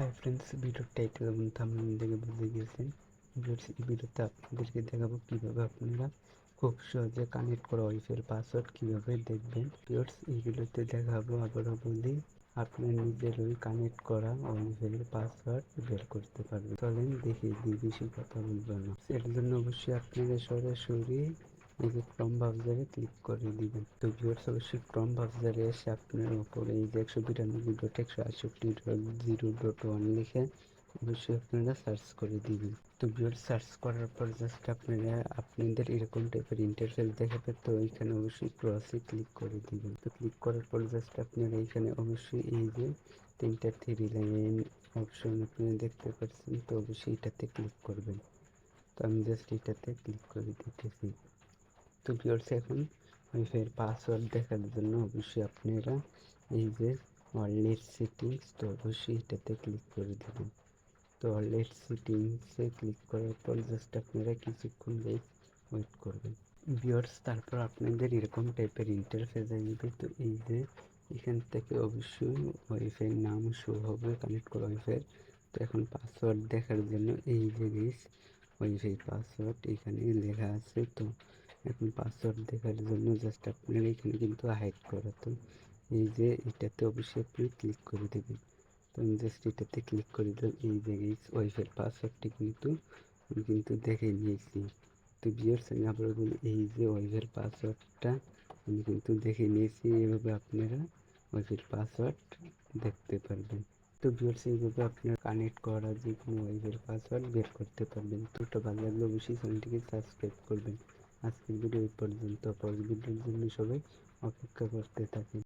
Hi friends, ভিডিওর title এবং thumbnail দেখে বুঝে গিয়েছেন। এই ভিডিওতে আপনাদেরকে দেখাবো কিভাবে আপনারা খুব সহজে কানেক্ট করা ওয়াইফাই পাসওয়ার্ড কিভাবে দেখবেন। এই ভিডিওতে দেখাবো, আবারও বলি, আপনার নিজেরই কানেক্ট করা ওয়াইফাই পাসওয়ার্ড বের করতে পারবেন। চলেন দেখিয়ে দিই, বেশি কথা বলবো না। এর জন্য অবশ্যই আপনারা সরাসরি এই যে ক্রোম ব্রাউজারে ক্লিক করে দিবেন। তো ভিউয়ার্স, অবশ্যই ক্রোম ব্রাউজারে এসে আপনার উপরে এই যে 192.168.0.1 লিখে অবশ্যই আপনারা সার্চ করে দিবেন। তো ভিউয়ার্স, সার্চ করার পর জাস্ট আপনারা আপনাদের এরকম টাইপের ইন্টারফেস দেখাবে। তো এইখানে অবশ্যই ক্রসে ক্লিক করে দিবেন। তো ক্লিক করার পর জাস্ট আপনারা এইখানে অবশ্যই এই যে তিনটা থ্রি লাইন অপশন আপনারা দেখতে পাচ্ছেন, তো অবশ্যই এটাতে ক্লিক করবেন। তো আমি জাস্ট এটাতে ক্লিক করে দিতেছি। তো ভিউয়ার্স, এখন ওয়াইফাইয়ের পাসওয়ার্ড দেখার জন্য অবশ্যই আপনারা এই যে ওয়ালেট সেটিংস, তো অবশ্যই এটাতে ক্লিক করে দেবেন। তো ওয়ালেট সেটিংসে ক্লিক করার পর জাস্ট আপনারা কিছুক্ষণ ওয়েট করবেন। ভিউয়ার্স, তারপর আপনাদের এরকম টাইপের ইন্টারফেস আসবে। তো এই যে এখান থেকে অবশ্যই ওয়াইফাই নাম শো হবে, কানেক্ট করা ওয়াইফাই। তো এখন পাসওয়ার্ড দেখার জন্য এই যে ওয়াইফাই পাসওয়ার্ড এখানে লেখা আছে। তো এখন পাসওয়ার্ড দেখার জন্য জাস্ট আপনারা এখানে কিন্তু হাইড করা, তো এই যে এটাতে অবশ্যই আপনি ক্লিক করে দেবেন। তো আমি জাস্ট এটাতে ক্লিক করে দিলাম। এই যে ওয়াইফাই পাসওয়ার্ডটি কিন্তু দেখে নিয়েছি। তো ভিউয়ার্স, আমি আবার বলি, এই যে ওয়াইফাই পাসওয়ার্ডটা আমি কিন্তু দেখে নিয়েছি। এভাবে আপনারা ওয়াইফাই পাসওয়ার্ড দেখতে পারবেন। তো ভিউয়ার্স, এইভাবে আপনারা কানেক্ট করা যে কোনো ওয়াইফাই পাসওয়ার্ড বের করতে পারবেন। তো ভালো লাগলে অবশ্যই চ্যানেলটিকে সাবস্ক্রাইব করবেন। আজকের ভিডিও এই পর্যন্ত। পরের ভিডিওর জন্য সবাই অপেক্ষা করতে থাকেন।